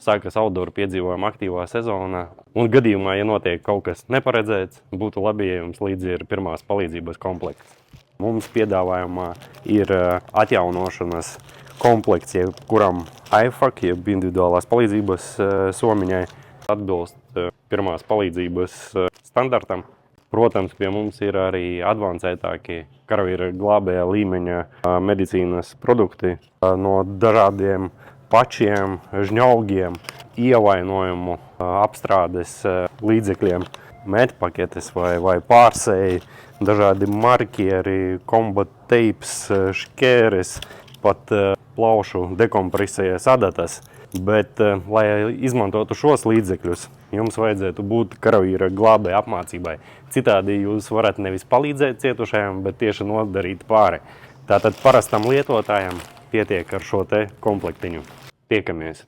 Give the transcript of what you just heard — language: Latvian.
sākas outdoor piedzīvojuma aktīvā sezona. Un gadījumā, ja notiek kaut kas neparedzēts, būtu labi, ja jums līdzi ir pirmās palīdzības komplekts. Mums piedāvājumā ir atjaunošanas komplekts, kuram IFAC, jeb individuālās palīdzības somiņai, atbilst pirmās palīdzības standartam. Protams, pie mums ir arī advancētākie karavīra glābēja līmeņa medicīnas produkti no dažādiem pačiem, žņaugiem, ievainojumu apstrādes līdzekļiem, medpaketes vai pārsēji, dažādi markieri, combat tapes, škēres, pat plaušu dekompresijas adatas. Bet, lai izmantotu šos līdzekļus, jums vajadzētu būt karavīra glābēja apmācībai. Citādi jūs varat nevis palīdzēt cietušajam, bet tieši nodarīt pāri. Tātad parastam lietotājam pietiek ar šo te komplektiņu. Tiekamies!